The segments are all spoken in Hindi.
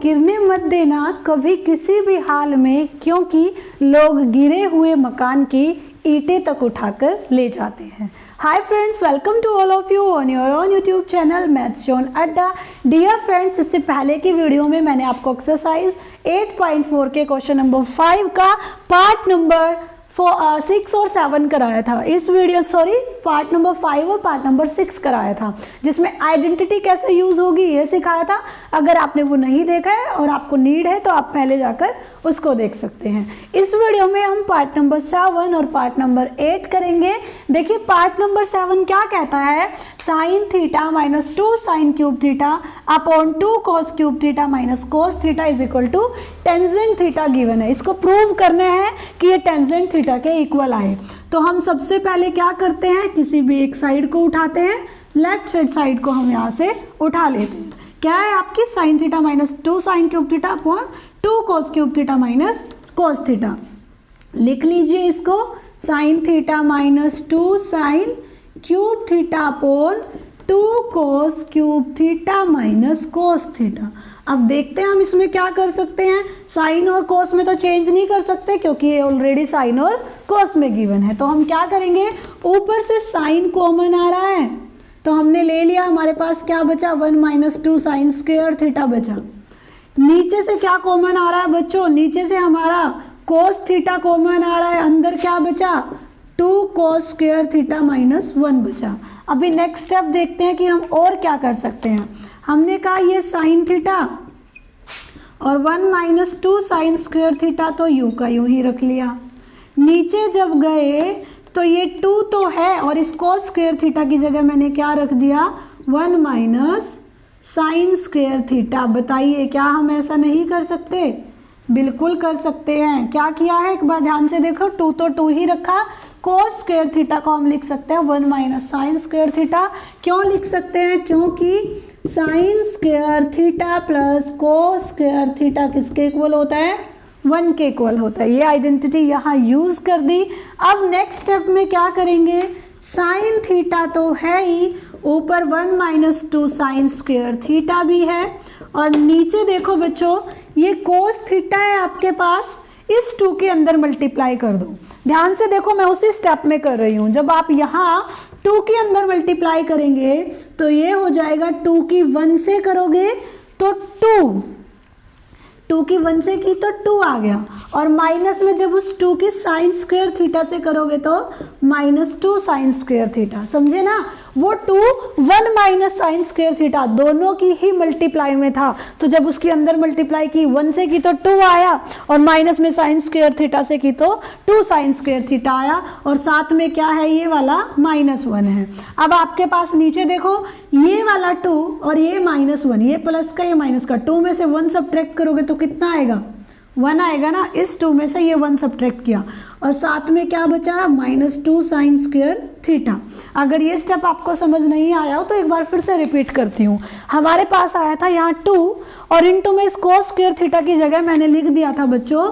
गिरने मत देना कभी किसी भी हाल में, क्योंकि लोग गिरे हुए मकान की ईंटें तक उठाकर ले जाते हैं। Hi friends, welcome to all of you on your own YouTube channel maths zone Adda. Dear friends, इससे पहले की वीडियो में मैंने आपको एक्सरसाइज 8.4 के क्वेश्चन नंबर 5 का पार्ट नंबर 6 और 7 कराया था। इस वीडियो पार्ट नंबर 5 और पार्ट नंबर 6 कराया था, जिसमें आइडेंटिटी कैसे यूज होगी ये सिखाया था। अगर आपने वो नहीं देखा है और आपको नीड है तो आप पहले जाकर उसको देख सकते हैं। इस वीडियो में हम पार्ट नंबर 7 और पार्ट नंबर 8 करेंगे। देखिए पार्ट नंबर 7 क्या कहता है, sine theta minus 2 sine cube theta upon 2 cos cube theta minus cos theta is equal to tangent theta given है। इसको प्रूव करना है कि ये टेंजेंट थीटा के इक्वल आए। तो हम सबसे पहले क्या करते हैं, किसी भी एक साइड को उठाते हैं, लेफ्ट साइड को हम यहाँ से उठा लेते हैं। क्या है आपकी sign theta minus 2 sine cube theta upon 2 cos cube theta minus cos theta. लिख लीजिए इसको, sign theta minus 2 sine cube theta upon 2 cos cube theta minus cos theta. अब देखते हैं हम इसमें क्या कर सकते हैं। साइन और कोस में तो चेंज नहीं कर सकते क्योंकि ये ऑलरेडी साइन और कोस में गिवन है। तो हम क्या करेंगे, ऊपर से साइन कॉमन आ रहा है तो हमने ले लिया, हमारे पास क्या बचा 1 माइनस 2 साइन स्क्वायर थीटा बचा। नीचे से क्या कॉमन आ रहा है बच्चों, नीचे से हमारा कोस थीटा कॉमन आ रहा है, अंदर क्या बचा 2 कॉस स्क्वायर थीटा माइनस 1 बचा। अभी नेक्स्ट स्टेप देखते हैं कि हम और क्या कर सकते हैं। हमने कहा ये साइन थीटा और 1 माइनस 2 साइन स्क्वायर थीटा तो यूं का यूं ही रख लिया। नीचे जब गए तो ये 2 तो है और इस कॉस स्क्वायर थीटा की जगह मैंने क्या रख दिया 1 माइनस साइन स्क्वायर थीटा। बताइए क्या हम ऐसा नहीं कर सकते? बिल्कुल कर सकते हैं। क्या किया है एक बार ध्यान से देखो, 2 तो 2 ही रखा, कोस स्क्वायर थीटा को हम लिख सकते हैं 1 माइनस साइन स्क्वायर थीटा। क्यों लिख सकते हैं, क्योंकि sine square theta plus cos square theta किसके इक्वल होता है 1 के इक्वल होता है। ये आइडेंटिटी यहाँ यूज कर दी। अब नेक्स्ट स्टेप में क्या करेंगे, साइन थीटा तो है ही, ऊपर 1 माइनस 2 साइन स्क्वायर थीटा भी है और नीचे देखो बच्चों ये कोस थीटा है आपके पास, इस 2 के अंदर मल्टीप्लाई कर दो। ध्यान से देखो मैं उसी स्टेप में कर रही हूँ। जब आप यहाँ 2 के अंदर मल्टीप्लाई करेंगे तो ये हो जाएगा 2 की 1 से करोगे तो 2 की 1 से की तो 2 आ गया, और माइनस में जब उस 2 की साइन स्क्वायर थीटा से करोगे तो माइनस 2 साइन स्क्वायर थीटा। समझे ना, वो 2 1 माइनस साइन स्क्वायर थीटा दोनों की ही मल्टीप्लाई में था। तो जब उसके अंदर मल्टीप्लाई की 1 से की तो 2 आया और माइनस में साइन स्क्वायर थीटा से की तो 2 साइन स्क्वायर थीटा आया, और साथ में क्या है ये वाला -1 है। अब आपके पास नीचे देखो ये वाला 2 और ये -1, ये प्लस का ये माइनस का, 2 में से 1 सब्ट्रैक्ट करोगे तो कितना आएगा 1 आएगा ना। इस 2 में से ये 1 सब्ट्रैक्ट किया और साथ में क्या बचा -2 साइन स्क्वायर थीटा। अगर ये स्टेप आपको समझ नहीं आया हो तो एक बार फिर से रिपीट करती हूँ। हमारे पास आया था यहाँ 2 और इन 2 में इस कोस स्क्वायर थीटा की जगह मैंने लिख दिया था बच्चों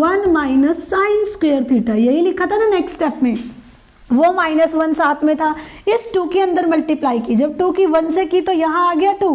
1 माइनस साइन स्क्वायर थीटा, यही लिखा था ना नेक्स्ट स्टेप में। वो -1 साथ में था, इस 2 के अंदर मल्टीप्लाई की, जब 2 की 1 से की तो यहाँ आ गया 2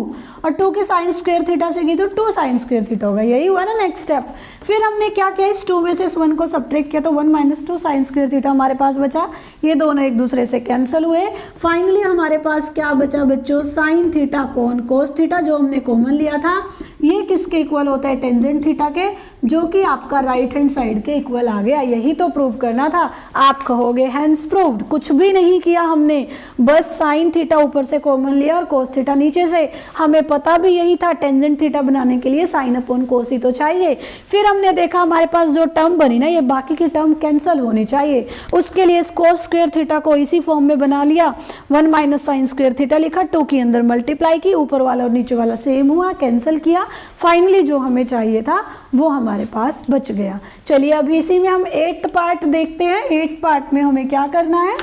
और 2 की साइन स्क्वायर थीटा से की तो 2 साइन स्क्वायर थीटा होगा, यही हुआ ना नेक्स्ट स्टेप। फिर हमने क्या किया, इस 2 में से इस 1 को सब्ट्रैक्ट किया तो 1 माइनस 2 साइन स्क्वायर थीटा हमारे पास बचा। ये दोनों एक दूसरे से कैंसिल हुए। फाइनली हमारे पास क्या बचा बच्चों, sine theta upon cos theta जो हमने कॉमन लिया था। ये किसके इक्वल होता है, टेंजेंट थीटा के, जो कि आपका राइट हैंड साइड के इक्वल आ गया। यही तो प्रूव करना था। आप कहोगे हैंस प्रूव्ड, कुछ भी नहीं किया हमने, बस साइन थीटा ऊपर से कॉमन लिया और कोस थीटा नीचे से। हमें पता भी यही था, टेंजेंट थीटा बनाने के लिए साइन अपॉन कोस ही तो चाहिए। फिर हमने देखा हमारे पास जो टर्म बनी ना, ये बाकी की टर्म कैंसिल होनी चाहिए। उसके लिए इस कोस स्क्वायर थीटा को इसी फॉर्म में बना लिया, 1 माइनस साइन स्क्वायर थीटा लिखा, 2 के अंदर मल्टीप्लाई की, ऊपर वाला और नीचे वाला सेम हुआ, कैंसिल किया। फाइनली जो हमें चाहिए था वो हमारे पास बच गया। चलिए अभी इसी में हम 8th पार्ट देखते हैं। 8th पार्ट में हमें क्या करना है,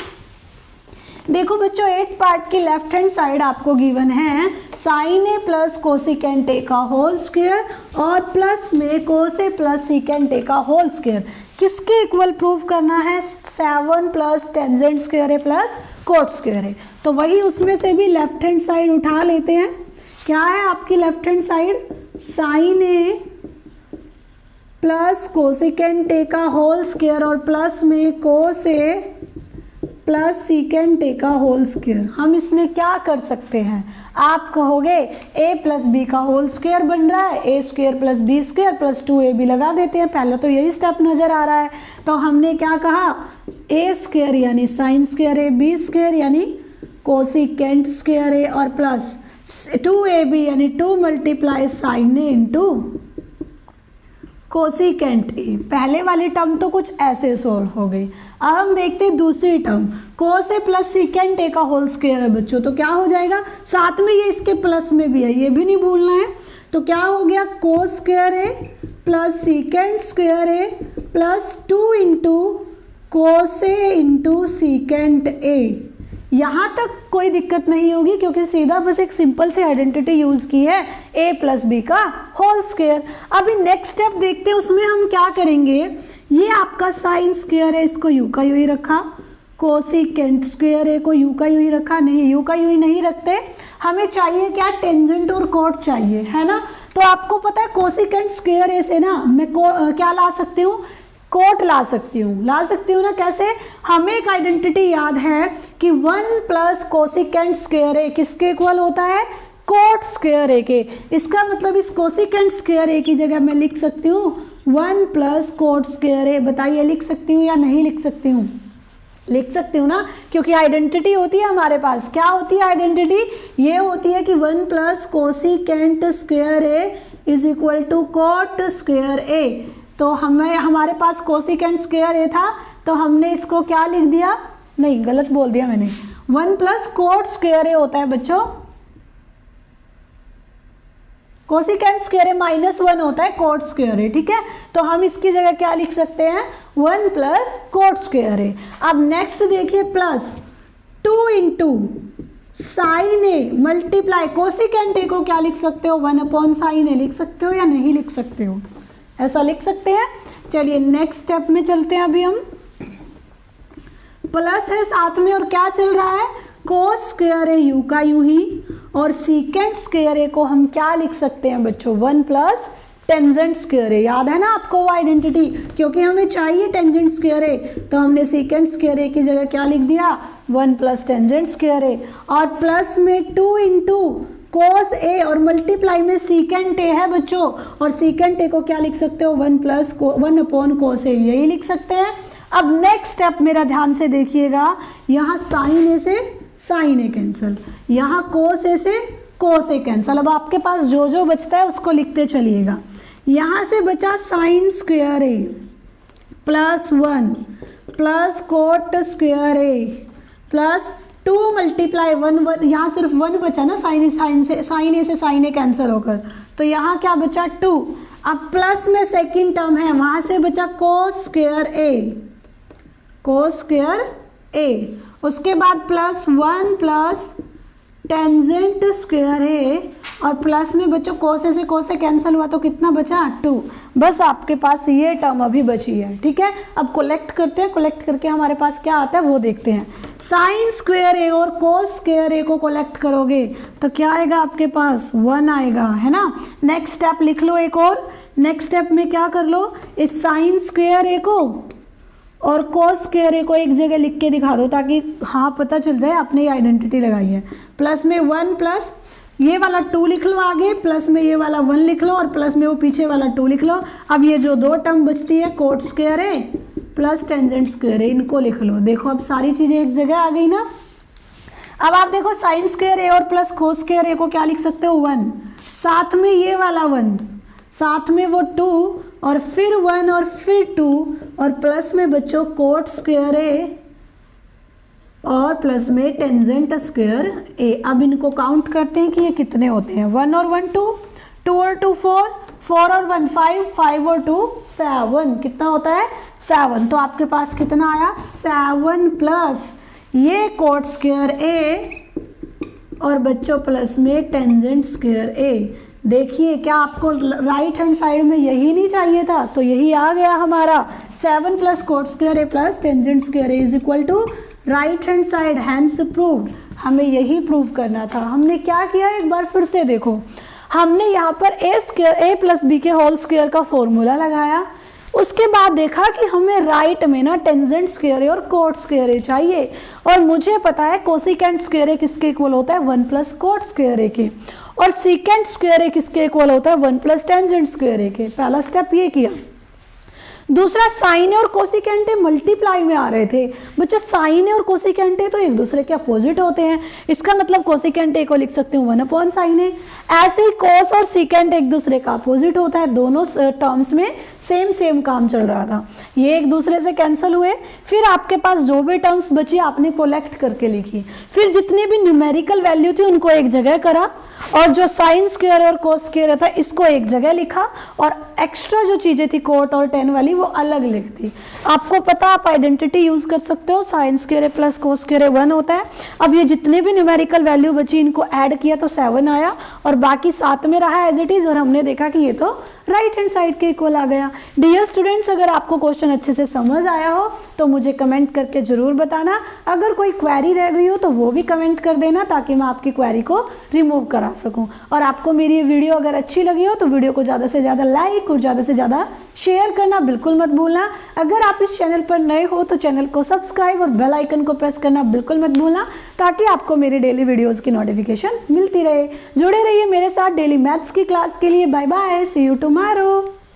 देखो बच्चों 8th पार्ट की लेफ्ट हैंड साइड आपको गिवन है sine A plus cosecant A का होल स्क्वायर और प्लस में कोस ए प्लस सीकेंट ए का होल स्क्वायर। किसके इक्वल प्रूव करना है, 7 plus tangent square A plus cot square a. तो वही उसमें से भी लेफ्ट हैंड साइड उठा लेते हैं। क्या है आपकी left hand side, sine A plus cosecant A का होल स्क्वायर और प्लस में कोस ए प्लस सीकेंट ए का होल स्क्वायर। हम इसमें क्या कर सकते हैं, आप कहोगे a प्लस बी का होल स्क्वायर बन रहा है, a square plus b square plus 2ab लगा देते हैं, पहले तो यही स्टेप नजर आ रहा है। तो हमने क्या कहा, ए स्क्वायर यानी sine square A, B square यानी कोसिकेंट स्क्वायर ए और प्लस 2ab यानी 2 multiply sine A into cosecant A. पहले वाली टर्म तो कुछ ऐसे सोल्व हो गई। अब हम देखते हैं दूसरी term, cos A plus secant A का होल स्क्वायर है बच्चों, तो क्या हो जाएगा, साथ में ये इसके प्लस में भी है, ये भी नहीं भूलना है। तो क्या हो गया, cos square A plus secant square A plus 2 into cos A into secant A. यहाँ तक कोई दिक्कत नहीं होगी क्योंकि सीधा बस एक सिंपल से आइडेंटिटी यूज की है, a प्लस बी का होल स्क्वायर। अभी नेक्स्ट स्टेप देखते हैं, उसमें हम क्या करेंगे, ये आपका साइन स्क्वायर है, इसको यू का यू ही रखा, कोसिकेंट स्क्वायर है को यू का यू ही रखा, नहीं यू का यू ही नहीं रखते, हमें चाहिए क्या, टेंजेंट और कोट चाहिए, है ना। तो आपको पता है कोसिकेंट स्क्वायर ए से ना मैं क्या ला सकती हूँ, कोट ला सकती हूँ ना, कैसे, हमें एक आइडेंटिटी याद है कि 1 प्लस कोसिकेंट स्क्वायर ए किसके इक्वल होता है, कोट स्क्वायर ए के। इसका मतलब इस कोसिकेंट स्क्वायर ए की जगह मैं लिख सकती हूँ 1 प्लस कोट स्क्वायर ए। बताइए लिख सकती हूँ या नहीं लिख सकती हूँ, लिख सकती हूँ ना, क्योंकि आइडेंटिटी होती है हमारे पास, क्या होती है आइडेंटिटी, ये होती है कि 1 plus cosecant square A is equal to cot square a. तो हमें हमारे पास कोसिकेंट स्क्वायर ए था, तो हमने इसको क्या लिख दिया, नहीं गलत बोल दिया मैंने, 1 प्लस कोट स्क्वायर ए होता है बच्चों, कोसिकेंट स्क्वायर ए -1 होता है कोट स्क्वायर ए, ठीक है। तो हम इसकी जगह क्या लिख सकते हैं, 1 प्लस कोट स्क्वायर ए। अब नेक्स्ट देखिए, plus 2 into sine A multiply cosecant A को क्या लिख सकते हो, 1 अपॉन साइन ए लिख सकते हो या नहीं लिख सकते हो, ऐसा लिख सकते हैं। चलिए नेक्स्ट स्टेप में चलते हैं, अभी हम प्लस है साथ में और क्या चल रहा है, कोस स्क्वायर ए यू का यू ही, और सीकेंट स्क्वायर ए को हम क्या लिख सकते हैं बच्चों, 1 प्लस टेंजेंट स्क्वायर ए। याद है ना आपको वो आइडेंटिटी, क्योंकि हमें चाहिए टेंजेंट स्क्वायर ए, तो हमने सीकेंट स्क्वायर ए की जगह क्या लिख दिया, 1 प्लस टेंजेंट स्क्वायर ए, और प्लस में 2 इंटू कोस ए और मल्टीप्लाई में सीकेंट ए है बच्चों, और सीकेंट ए को क्या लिख सकते हो, 1 अपॉन कोस ए, यही लिख सकते हैं। अब नेक्स्ट स्टेप मेरा ध्यान से देखिएगा, यहाँ साइन ए से साइन ए कैंसिल, यहाँ कोस ए से कोस ए कैंसिल। अब आपके पास जो जो बचता है उसको लिखते चलिएगा। यहाँ से बचा sign square A plus 1 plus cot square A plus 2 multiply 1 यहाँ सिर्फ 1 बचा ना, साइन ए से साइन ए कैंसिल होकर, तो यहाँ क्या बचा 2। अब प्लस में सेकंड टर्म है, वहाँ से बचा कोस स्क्वायर ए, उसके बाद plus 1 plus tangent square A, और प्लस में बच्चों कोस ए से कोस ए कैंसिल हुआ तो कितना बचा, 2। बस आपके पास ये टर्म अभी बची है, ठीक है। अब कोलेक्ट करते हैं, कोलेक्ट करके हमारे पास क्या आता है वो देखते हैं। साइन स्क्वायर ए और कोस स्क्वायर ए को कोलेक्ट करोगे तो क्या आएगा आपके पास, 1 आएगा, है ना। नेक्स्ट स्टेप लिख लो एक और, नेक्स्ट स्टेप में क्या कर लो, इस साइन स्क्वायर ए को और कोस स्क्वायर ए को एक जगह लिख के दिखा दो, ताकि हाँ पता चल जाए आपने ये आइडेंटिटी लगाई है। प्लस में 1 प्लस ये वाला 2 लिख लो आगे, प्लस में ये वाला 1 लिख लो, और प्लस में वो पीछे वाला 2 लिख लो। अब ये जो 2 टर्म बचती है, coat square A plus tangent square ए, इनको लिख लो। देखो अब सारी चीज़ें एक जगह आ गई ना। अब आप देखो साइन स्क्वायर ए और प्लस कोस स्क्वायर ए को क्या लिख सकते हो, 1, साथ में ये वाला 1, साथ में वो 2, और फिर 1 और फिर 2, और प्लस में बच्चों कोट स्क्वायर ए और प्लस में टेंजेंट स्क्वायर ए। अब इनको काउंट करते हैं कि ये कितने होते हैं, 1 और 1 2, 2 और 2 4, 4 और 1 5, 5 और 2 7, कितना होता है 7। तो आपके पास कितना आया, 7 प्लस ये कोट स्क्वायर ए और बच्चों प्लस में टेंजेंट स्क्वायर ए। देखिए क्या आपको राइट हैंड साइड में यही नहीं चाहिए था, तो यही आ गया हमारा 7 plus cot square A plus tangent square A is equal to right hand side, hence proved. हमें यही प्रूव करना था। हमने क्या किया, एक बार फिर से देखो, हमने यहाँ पर a प्लस बी के होल स्क्वायर का फॉर्मूला लगाया। उसके बाद देखा कि हमें राइट में ना टेंजेंट स्क्वायर ए और कोट स्क्वायर ए चाहिए, और मुझे पता है कोसिकेंट स्क्वायर ए किसके इक्वल होता है, 1 प्लस कोट स्क्वायर ए के, और सीकेंट स्क्वायर ए किसके इक्वल होता है, 1 प्लस टेंजेंट स्क्वायर ए के। पहला स्टेप ये किया। दूसरा, साइन और कोसिकेंट मल्टीप्लाई में आ रहे थे। बच्चे साइन और कोसिकेंट तो एक दूसरे के अपोजिट होते हैं, इसका मतलब कोसिकेंट को लिख सकते हूँ 1/sin ए। ऐसे ही कोस और सीकेंट एक दूसरे का अपोजिट होता है, दोनों टर्म्स में सेम काम चल रहा था, ये एक दूसरे से कैंसिल हुए। फिर आपके पास जो भी टर्म्स बची आपने कोलेक्ट करके लिखी, फिर जितनी भी न्यूमेरिकल वैल्यू थी उनको एक जगह करा, और जो साइन स्क्वायर और कोस स्क्वायर था इसको एक जगह लिखा, और एक्स्ट्रा जो चीजें थी कोट और टेन वाली वो अलग लिख दी। आपको पता, आप आइडेंटिटी यूज कर सकते हो, sine square plus cos square 1 होता है। अब ये जितने भी न्यूमेरिकल वैल्यू बची इनको ऐड किया तो 7 आया, और बाकी 7 में रहा एज इट इज, और हमने देखा कि ये तो राइट हैंड साइड के इक्वल आ गया। डियर स्टूडेंट्स, अगर आपको क्वेश्चन अच्छे से समझ आया हो तो मुझे कमेंट करके जरूर बताना। अगर कोई क्वेरी रह गई हो तो वो भी कमेंट कर देना, ताकि मैं आपकी क्वेरी को रिमूव करा सकूं। और आपको मेरी ये वीडियो अगर अच्छी लगी हो तो वीडियो को ज़्यादा से ज़्यादा लाइक और ज़्यादा से ज़्यादा शेयर करना बिल्कुल मत भूलना। अगर आप इस चैनल पर नए हो तो चैनल को सब्सक्राइब और बेल आइकन को प्रेस करना बिल्कुल मत भूलना, ताकि आपको मेरी डेली वीडियोस की नोटिफिकेशन मिलती रहे। जुड़े रहिए मेरे साथ डेली मैथ्स की क्लास के लिए। Bye bye, see you tomorrow.